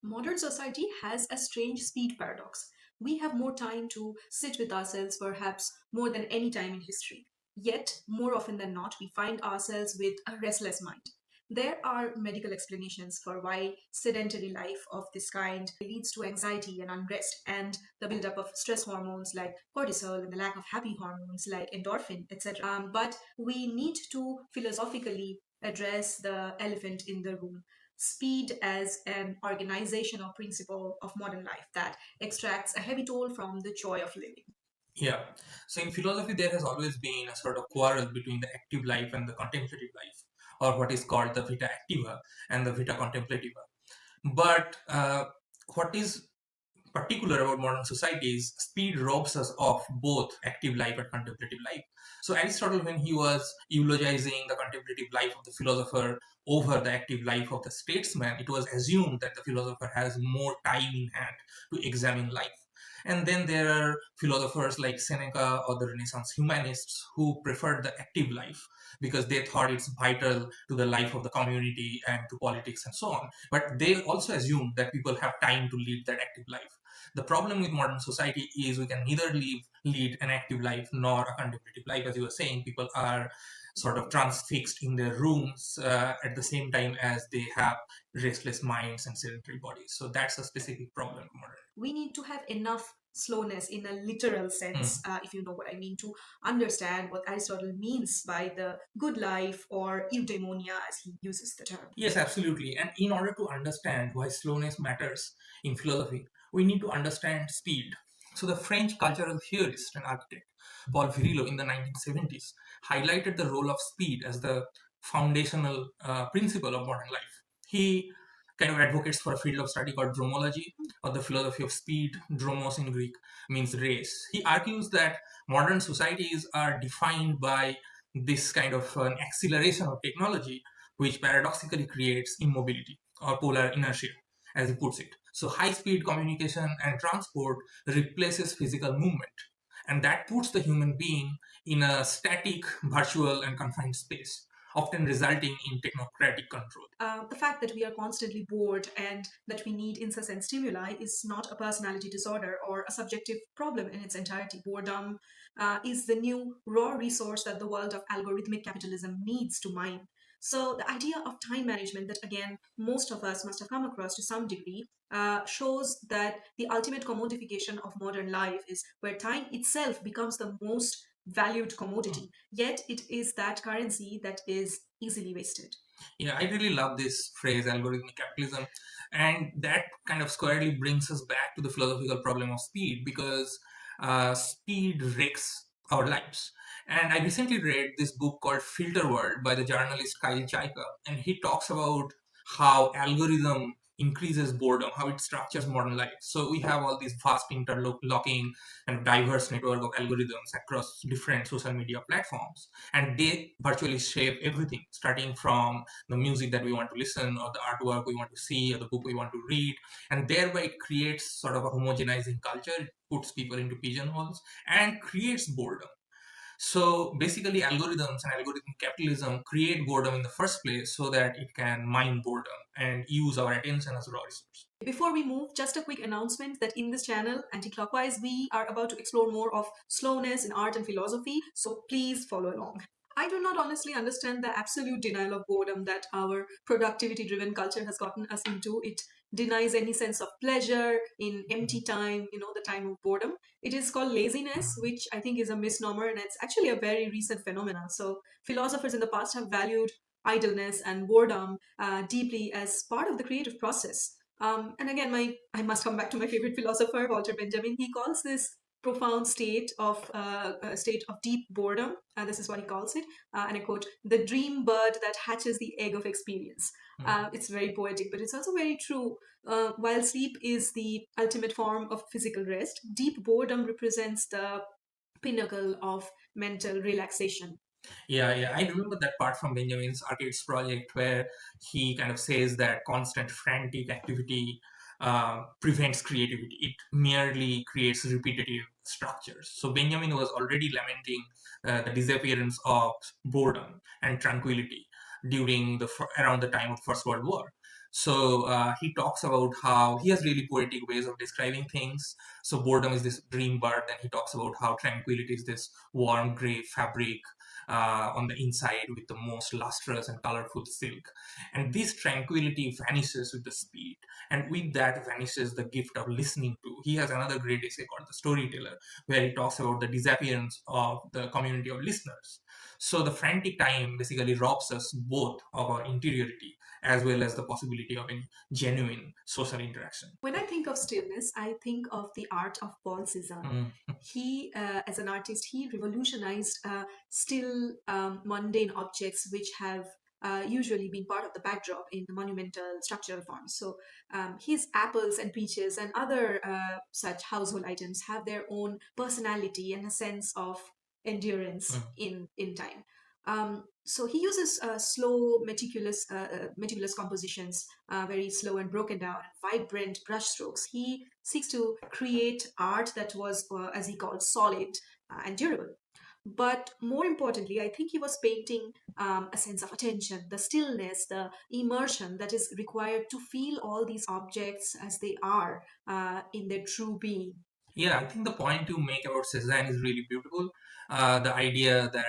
Modern society has a strange speed paradox. We have more time to sit with ourselves, perhaps more than any time in history. Yet, more often than not, we find ourselves with a restless mind. There are medical explanations for why sedentary life of this kind leads to anxiety and unrest and the buildup of stress hormones like cortisol and the lack of happy hormones like endorphin, etc. But we need to philosophically address the elephant in the room: speed as an organizational principle of modern life that extracts a heavy toll from the joy of living. Yeah. So in philosophy, there has always been a sort of quarrel between the active life and the contemplative life, or what is called the vita activa and the vita contemplativa. But what is particular about modern society is speed robs us of both active life and contemplative life. So Aristotle, when he was eulogizing the contemplative life of the philosopher over the active life of the statesman, it was assumed that the philosopher has more time in hand to examine life. And then there are philosophers like Seneca or the Renaissance humanists who preferred the active life because they thought it's vital to the life of the community and to politics and so on. But they also assumed that people have time to lead that active life. The problem with modern society is we can neither lead an active life nor a contemplative life. As you were saying, people are sort of transfixed in their rooms at the same time as they have restless minds and sedentary bodies. So that's a specific problem in modern. We need to have enough slowness in a literal sense, Hmm. if you know what I mean, to understand what Aristotle means by the good life or eudaimonia, as he uses the term. Yes, absolutely. And in order to understand why slowness matters in philosophy, we need to understand speed. So, the French cultural theorist and architect Paul Virilio in the 1970s highlighted the role of speed as the foundational principle of modern life. He kind of advocates for a field of study called dromology, or the philosophy of speed. Dromos in Greek means race. He argues that modern societies are defined by this kind of an acceleration of technology, which paradoxically creates immobility or polar inertia, as he puts it. So, high speed communication and transport replaces physical movement, and that puts the human being in a static, virtual, and confined space, often resulting in technocratic control. The fact that we are constantly bored and that we need incessant stimuli is not a personality disorder or a subjective problem in its entirety. Boredom is the new raw resource that the world of algorithmic capitalism needs to mine. So, the idea of time management, that again, most of us must have come across to some degree, shows that the ultimate commodification of modern life is where time itself becomes the most valued commodity. Yet, it is that currency that is easily wasted. Yeah, I really love this phrase, algorithmic capitalism. And that kind of squarely brings us back to the philosophical problem of speed because speed wrecks our lives. And I recently read this book called Filterworld by the journalist Chayka, and he talks about how algorithm increases boredom, how it structures modern life. So we have all these vast interlocking and diverse network of algorithms across different social media platforms, and they virtually shape everything, starting from the music that we want to listen or the artwork we want to see or the book we want to read, and thereby it creates sort of a homogenizing culture. It puts people into pigeonholes and creates boredom. So basically algorithms and algorithmic capitalism create boredom in the first place so that it can mine boredom and use our attention as a raw resource. Before we move, just a quick announcement that in this channel, Anticlockwise, we are about to explore more of slowness in art and philosophy, so please follow along. I do not honestly understand the absolute denial of boredom that our productivity driven culture has gotten us into. It denies any sense of pleasure in empty time, the time of boredom. It is called laziness, which I think is a misnomer, and it's actually a very recent phenomenon. So, philosophers in the past have valued idleness and boredom deeply as part of the creative process. And again, I must come back to my favorite philosopher, Walter Benjamin. He calls this profound state of a state of deep boredom. This is what he calls it, and I quote: "The dream bird that hatches the egg of experience." It's very poetic, but it's also very true. While sleep is the ultimate form of physical rest, deep boredom represents the pinnacle of mental relaxation. Yeah, I remember that part from Benjamin's Arcades project where he kind of says that constant frantic activity prevents creativity. It merely creates repetitive structures. So Benjamin was already lamenting the disappearance of boredom and tranquility during around the time of First World War. So he talks about how he has really poetic ways of describing things. So boredom is this dream bird, and he talks about how tranquility is this warm gray fabric on the inside with the most lustrous and colorful silk. And this tranquility vanishes with the speed, and with that vanishes the gift of listening to. He has another great essay called The Storyteller, where he talks about the disappearance of the community of listeners. So the frantic time basically robs us both of our interiority as well as the possibility of any genuine social interaction. When I think of stillness, I think of the art of Paul Cézanne. He, as an artist, he revolutionized still mundane objects which have usually been part of the backdrop in the monumental structural forms. So his apples and peaches and other such household items have their own personality and a sense of endurance in time. So he uses slow, meticulous compositions, very slow and broken down, vibrant brushstrokes. He seeks to create art that was, as he called, solid and durable. But more importantly, I think he was painting a sense of attention, the stillness, the immersion that is required to feel all these objects as they are in their true being. Yeah, I think the point you make about Cézanne is really beautiful. The idea that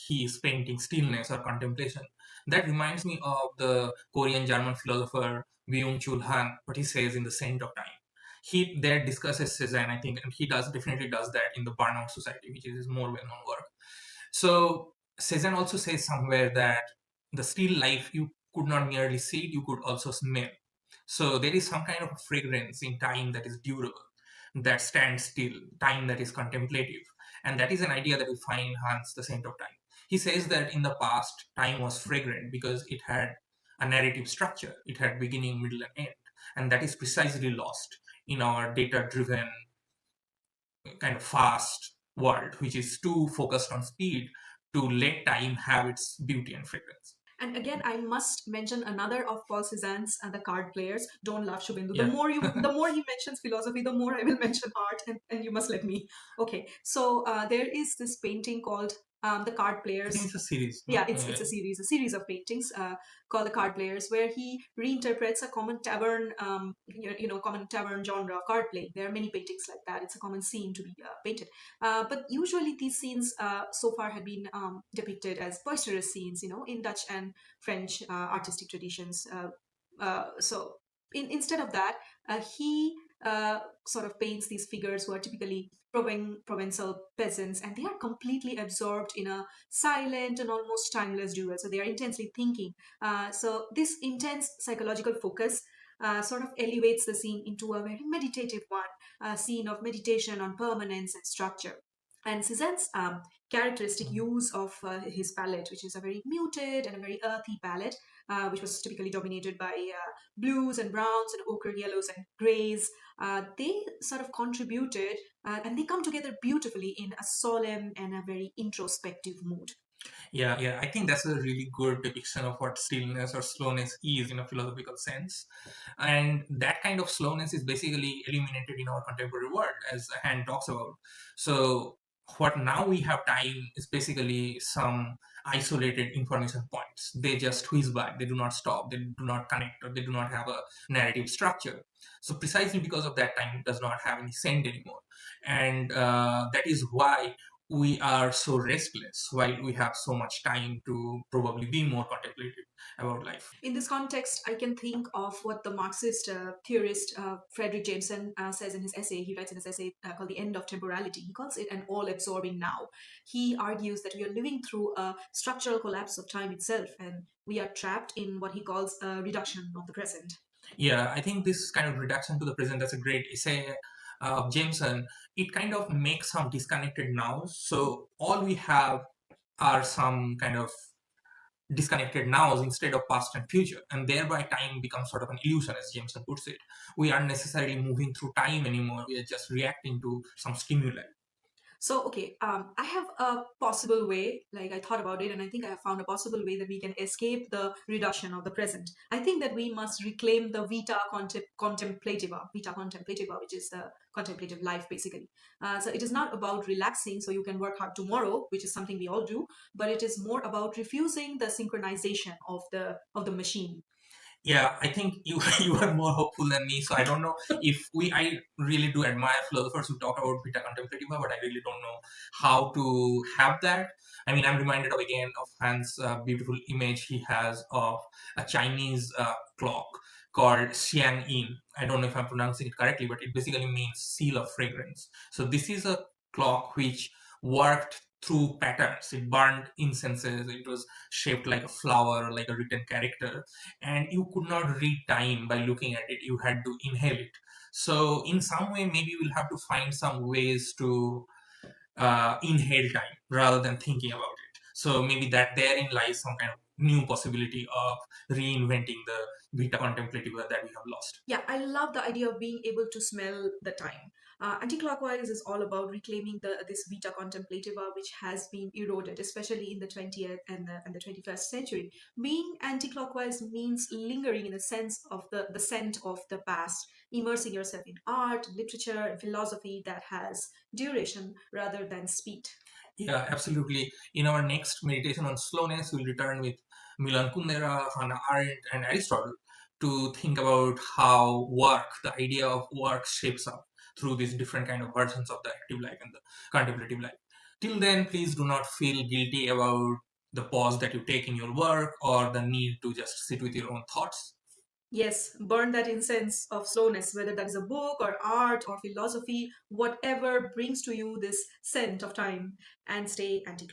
he is painting stillness or contemplation. That reminds me of the Korean German philosopher Byung-Chul Han, what he says in The Saint of Time. He there discusses Cézanne, I think, and he definitely does that in the Burnout Society, which is his more well-known work. So Cézanne also says somewhere that the still life, you could not merely see it, you could also smell. So there is some kind of fragrance in time that is durable, that stands still, time that is contemplative. And that is an idea that we find in Hans, The Saint of Time. He says that in the past, time was fragrant because it had a narrative structure, it had beginning, middle, and end. And that is precisely lost in our data driven, kind of fast world, which is too focused on speed to let time have its beauty and fragrance. And again, I must mention another of Paul Cézanne's The Card Players. Don't laugh, Shubhendu. Yeah. The more he mentions philosophy, the more I will mention art, and you must let me. Okay, so there is this painting called The Card I Players. think it's a series. Yeah, it's a series of paintings called The Card Players, where he reinterprets a common tavern, common tavern genre of card playing. There are many paintings like that. It's a common scene to be painted. But usually these scenes so far have been depicted as boisterous scenes, in Dutch and French artistic traditions. So instead of that, he sort of paints these figures who are typically Provençal peasants, and they are completely absorbed in a silent and almost timeless duel. So they are intensely thinking. So this intense psychological focus sort of elevates the scene into a very meditative one, a scene of meditation on permanence and structure. And Cézanne's characteristic use of his palette, which is a very muted and a very earthy palette, which was typically dominated by blues and browns and ochre yellows and grays, they sort of contributed and they come together beautifully in a solemn and a very introspective mood. Yeah, I think that's a really good depiction of what stillness or slowness is in a philosophical sense. And that kind of slowness is basically eliminated in our contemporary world, as Han talks about. So, what now we have time is basically some isolated information points. They just whiz by, they do not stop, they do not connect, or they do not have a narrative structure. So, precisely because of that, time does not have any scent anymore. And that is why we are so restless while we have so much time to probably be more contemplative about life. In this context, I can think of what the Marxist theorist Fredric Jameson says in his essay. He writes in his essay called The End of Temporality. He calls it an all absorbing now. He argues that we are living through a structural collapse of time itself, and we are trapped in what he calls a reduction of the present. Yeah, I think this kind of reduction to the present, that's a great essay of Jameson. It kind of makes some disconnected nows. So all we have are some kind of disconnected nows instead of past and future, and thereby time becomes sort of an illusion, as Jameson puts it. We aren't necessarily moving through time anymore, we are just reacting to some stimuli. So, okay, I have a possible way, like I thought about it, and I think I have found a possible way that we can escape the reduction of the present. I think that we must reclaim the vita contemplativa, which is the contemplative life, basically. So it is not about relaxing so you can work hard tomorrow, which is something we all do, but it is more about refusing the synchronization of the machine. Yeah, I think you you are more hopeful than me. So I don't know if we. I really do admire philosophers who talk about vita contemplativa, but I really don't know how to have that. I mean, I'm reminded of again of Hans' beautiful image he has of a Chinese clock called Hsiang-yin. I don't know if I'm pronouncing it correctly, but it basically means seal of fragrance. So this is a clock which worked through patterns. It burned incenses. It was shaped like a flower, like a written character, and you could not read time by looking at it. You had to inhale it. So in some way, maybe we'll have to find some ways to inhale time rather than thinking about it. So maybe that therein lies some kind of new possibility of reinventing the vita contemplativa that we have lost. Yeah, I love the idea of being able to smell the time. Anticlockwise is all about reclaiming this vita contemplativa, which has been eroded, especially in the 20th and the 21st century. Being anticlockwise means lingering in the sense of the scent of the past, immersing yourself in art, literature, and philosophy that has duration rather than speed. Yeah, absolutely. In our next meditation on slowness, we'll return with Milan Kundera, Hannah Arendt, and Aristotle to think about how work, the idea of work, shapes up through these different kind of versions of the active life and the contemplative life. Till then, please do not feel guilty about the pause that you take in your work or the need to just sit with your own thoughts. Yes, burn that incense of slowness, whether that is a book or art or philosophy, whatever brings to you this scent of time, and stay anti